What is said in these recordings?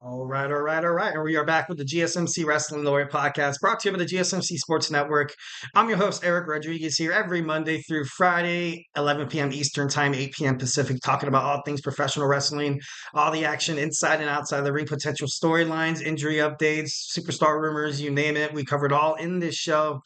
All right. And we are back with the GSMC Wrestling Laureate podcast brought to you by the GSMC Sports Network. I'm your host, Eric Rodriguez, here every Monday through Friday, 11 p.m. Eastern Time, 8 p.m. Pacific, talking about all things professional wrestling, all the action inside and outside the ring, potential storylines, injury updates, superstar rumors, you name it. We covered all in this show.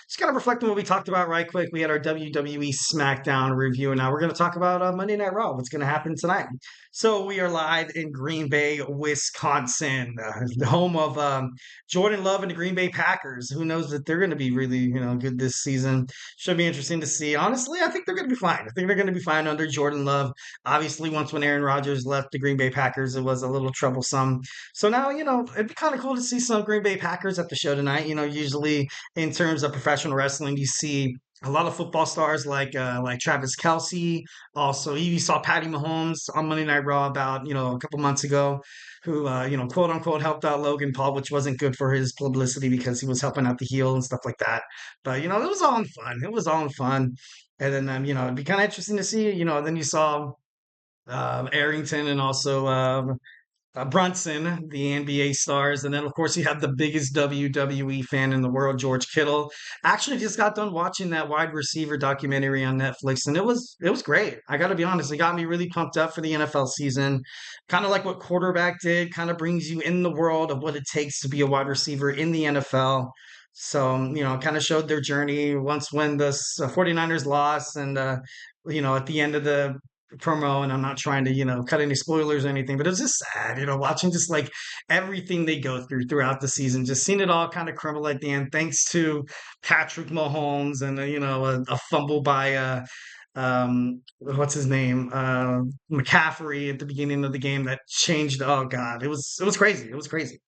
Just kind of reflecting what we talked about right quick. We had our WWE SmackDown review, and now we're going to talk about Monday Night Raw, what's going to happen tonight. So we are live in Green Bay, Wisconsin, the home of Jordan Love and the Green Bay Packers. Who knows that they're going to be really, good this season. Should be interesting to see. Honestly, I think they're going to be fine. I think they're going to be fine under Jordan Love. Obviously, once when Aaron Rodgers left the Green Bay Packers, it was a little troublesome. So now, it'd be kind of cool to see some Green Bay Packers at the show tonight. Usually in terms of professional wrestling, you see a lot of football stars like Travis Kelsey. Also, you saw Patty Mahomes on Monday Night Raw about a couple months ago, who quote unquote helped out Logan Paul, which wasn't good for his publicity because he was helping out the heel and stuff like that. But it was all in fun. It was all in fun. And then it'd be kind of interesting to see. Then you saw Arrington and also Brunson, the NBA stars, and then of course you have the biggest WWE fan in the world, George Kittle. Actually, just got done watching that wide receiver documentary on Netflix, and it was great. I got to be honest, it got me really pumped up for the NFL season. Kind of like what quarterback did, kind of brings you in the world of what it takes to be a wide receiver in the NFL. So, kind of showed their journey once when the 49ers lost and at the end of the promo, and I'm not trying to, cut any spoilers or anything, but it was just sad, watching just like everything they go throughout the season, just seeing it all kind of crumble at the end, thanks to Patrick Mahomes and, a fumble by, what's his name? McCaffrey at the beginning of the game that changed. Oh God, it was crazy. It was crazy.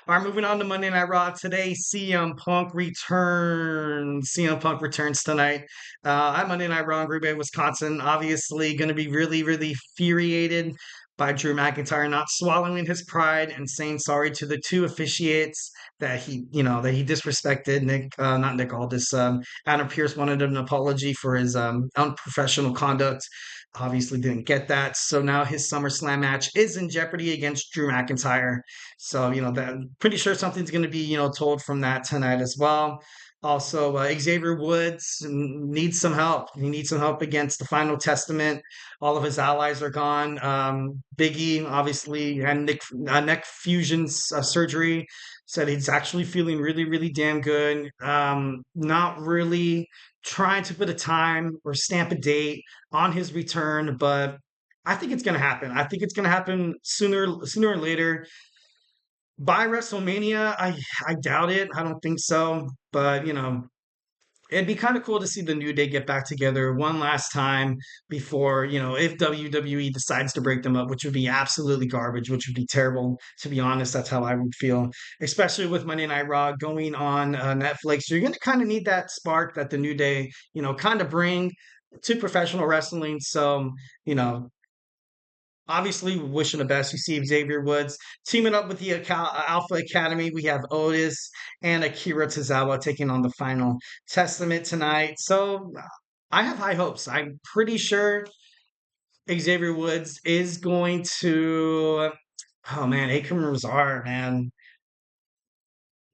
All right, moving on to Monday Night Raw today. CM Punk returns. CM Punk returns tonight at Monday Night Raw in Green Bay, Wisconsin. Obviously, going to be really, really infuriated by Drew McIntyre not swallowing his pride and saying sorry to the two officiates that he disrespected. Not Nick Aldis. Adam Pearce wanted an apology for his unprofessional conduct. Obviously, didn't get that. So now his SummerSlam match is in jeopardy against Drew McIntyre. So, that pretty sure something's going to be, told from that tonight as well. Also, Xavier Woods needs some help. He needs some help against the Final Testament. All of his allies are gone. Biggie, obviously, had neck fusion surgery. Said he's actually feeling really, really damn good. Not really trying to put a time or stamp a date on his return, but I think it's going to happen. I think it's going to happen sooner or later. By WrestleMania, I doubt it. I don't think so. But it'd be kind of cool to see the New Day get back together one last time before if WWE decides to break them up, which would be absolutely garbage, which would be terrible. To be honest, that's how I would feel, especially with Monday Night Raw going on Netflix. You're going to kind of need that spark that the New Day, kind of bring to professional wrestling. So, you know, obviously wishing the best. You see Xavier Woods teaming up with the Alpha Academy. We have Otis and Akira Tozawa taking on the Final Testament tonight. So I have high hopes. I'm pretty sure Xavier Woods is going to. Oh man, Akram Razar, man,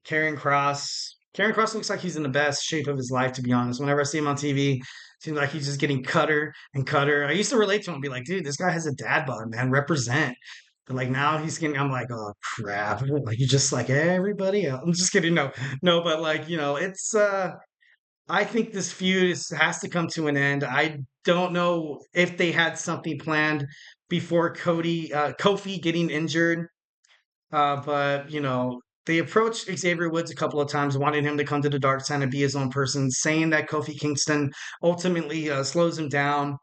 Karrion Cross. Karrion Cross looks like he's in the best shape of his life, to be honest. Whenever I see him on TV, seems like he's just getting cutter and cutter. I used to relate to him and be like, dude, this guy has a dad bod, man. Represent. But like now he's getting, I'm like, oh crap. Like you just like everybody else. I'm just kidding. No, no, but like, it's I think this has to come to an end. I don't know if they had something planned before Kofi getting injured. But they approached Xavier Woods a couple of times, wanting him to come to the dark side and be his own person, saying that Kofi Kingston ultimately slows him down.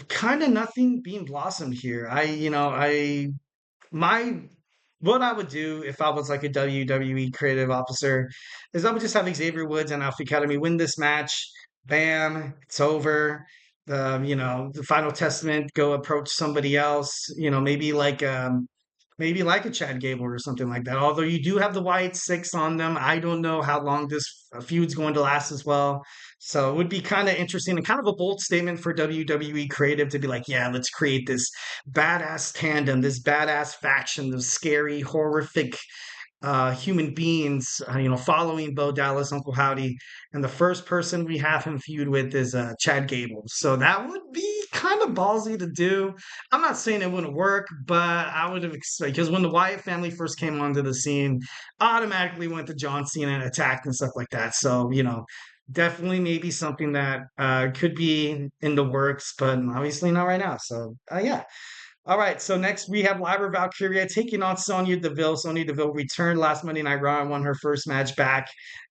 Kind of nothing being blossomed here. My, what I would do if I was like a WWE creative officer is I would just have Xavier Woods and Alpha Academy win this match. Bam, it's over. The Final Testament go approach somebody else. Maybe like maybe like a Chad Gable or something like that. Although you do have the Wyatt Six on them, I don't know how long this feud's going to last as well. So it would be kind of interesting and kind of a bold statement for WWE creative to be like, yeah, let's create this badass tandem, this badass faction, this scary, horrific human beings, following Bo Dallas, Uncle Howdy. And the first person we have him feud with is Chad Gable. So that would be kind of ballsy to do. I'm not saying it wouldn't work, but I would have expected, because when the Wyatt family first came onto the scene, automatically went to John Cena and attacked and stuff like that. So, definitely maybe something that could be in the works, but obviously not right now. So, yeah. All right, so next we have Lyra Valkyria taking on Sonya Deville. Sonya Deville returned last Monday Night Raw and won her first match back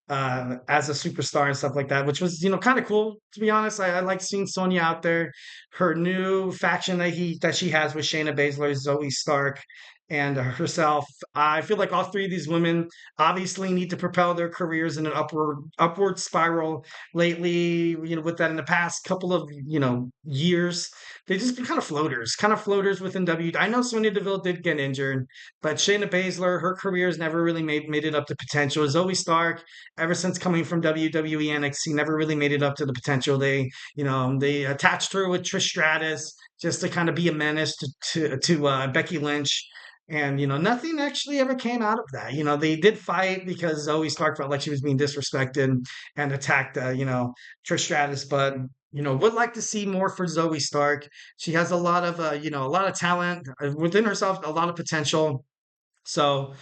as a superstar and stuff like that, which was kind of cool to be honest. I like seeing Sonya out there. Her new faction that she has with Shayna Baszler, Zoe Stark, and herself. I feel like all three of these women obviously need to propel their careers in an upward spiral. Lately, with that in the past couple of years, they just been kind of floaters within W. I know Sonya Deville did get injured, but Shayna Baszler, her career has never really made it up to potential. Zoe Stark, ever since coming from WWE NXT, never really made it up to the potential. They attached her with Trish Stratus just to kind of be a menace to Becky Lynch. And nothing actually ever came out of that. They did fight because Zoe Stark felt like she was being disrespected and attacked Trish Stratus, but would like to see more for Zoe Stark. She has a lot of a lot of talent within herself, a lot of potential. So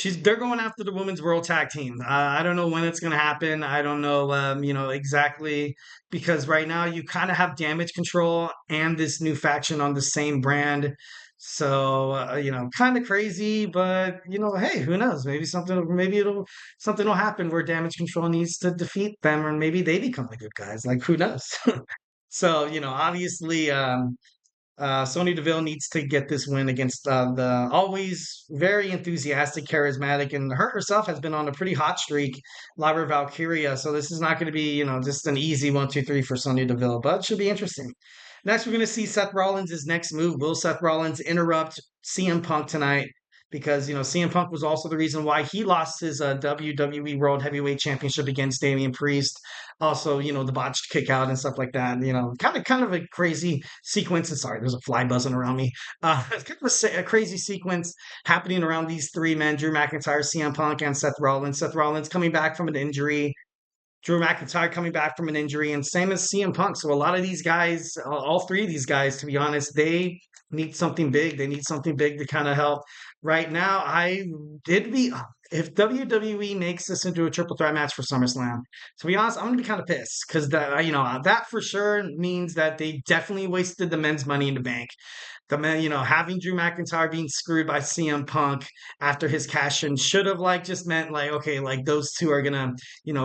they're going after the women's world tag team. I don't know when it's going to happen. I don't know, exactly, because right now you kind of have Damage Control and this new faction on the same brand. So kind of crazy, but hey, who knows? Something will happen where Damage Control needs to defeat them, or maybe they become the good guys. Like who knows? So obviously, Sonya Deville needs to get this win against the always very enthusiastic, charismatic, and her herself has been on a pretty hot streak, Lyra Valkyria. So this is not going to be, just an easy 1, 2, 3 for Sonya Deville, but it should be interesting. Next, we're going to see Seth Rollins' next move. Will Seth Rollins interrupt CM Punk tonight? Because CM Punk was also the reason why he lost his WWE World Heavyweight Championship against Damien Priest. Also, the botched kick out and stuff like that. Kind of a crazy sequence. And sorry, there's a fly buzzing around me. It's kind of a crazy sequence happening around these three men: Drew McIntyre, CM Punk, and Seth Rollins. Seth Rollins coming back from an injury. Drew McIntyre coming back from an injury, and same as CM Punk. So a lot of these guys, all three of these guys, to be honest, they need something big. They need something big to kind of help. Right now, if WWE makes this into a triple threat match for SummerSlam, to be honest, I'm gonna be kind of pissed because that for sure means that they definitely wasted the men's Money in the Bank. The man, having Drew McIntyre being screwed by CM Punk after his cash in should have just meant okay, those two are gonna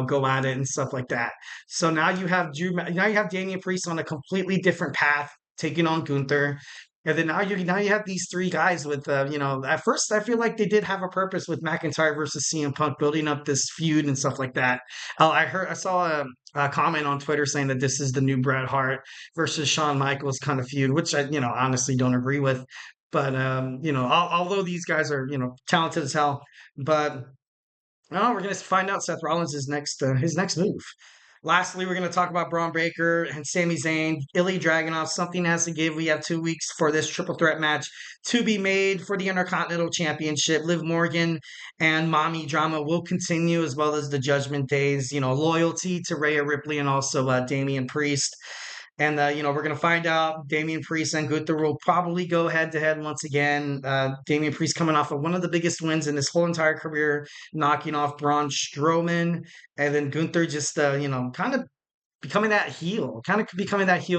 go at it and stuff like that. So now you have Damian Priest on a completely different path, taking on Gunther. And then now you have these three guys with at first I feel like they did have a purpose with McIntyre versus CM Punk, building up this feud and stuff like that. I saw a comment on Twitter saying that this is the new Bret Hart versus Shawn Michaels kind of feud, which I honestly don't agree with. But although these guys are talented as hell, but no, we're going to find out Seth Rollins' his next move. Lastly, we're going to talk about Bronn Breakker and Sami Zayn, Ilya Dragunov. Something has to give. We have 2 weeks for this triple threat match to be made for the Intercontinental Championship. Liv Morgan and Mommy drama will continue, as well as the Judgment Days. Loyalty to Rhea Ripley and also Damian Priest. And, we're going to find out Damian Priest and Gunther will probably go head to head once again. Damian Priest coming off of one of the biggest wins in his whole entire career, knocking off Braun Strowman. And then Gunther just, kind of becoming that heel,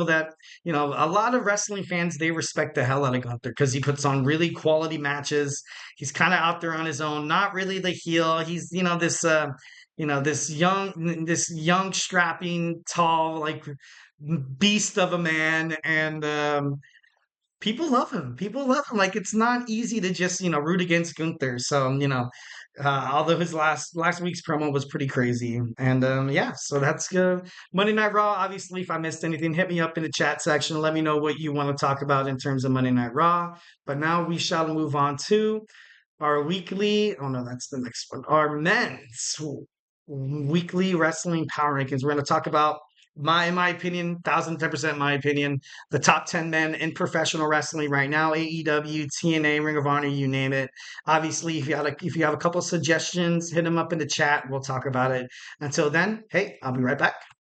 that, a lot of wrestling fans, they respect the hell out of Gunther because he puts on really quality matches. He's kind of out there on his own, not really the heel. He's, this young, strapping, tall, beast of a man, and people love him. People love him. Like it's not easy to just root against Gunther. So Although his last week's promo was pretty crazy, and yeah, so that's good. Monday Night Raw. Obviously, if I missed anything, hit me up in the chat section. Let me know what you want to talk about in terms of Monday Night Raw. But now we shall move on to our weekly. Oh no, that's the next one. Our men's weekly wrestling power rankings. We're going to talk about in my opinion, 1010% my opinion, the top 10 men in professional wrestling right now. AEW, TNA, Ring of Honor, you name it. Obviously, if you have a couple suggestions, hit them up in the chat. We'll talk about it. Until then, hey, I'll be right back.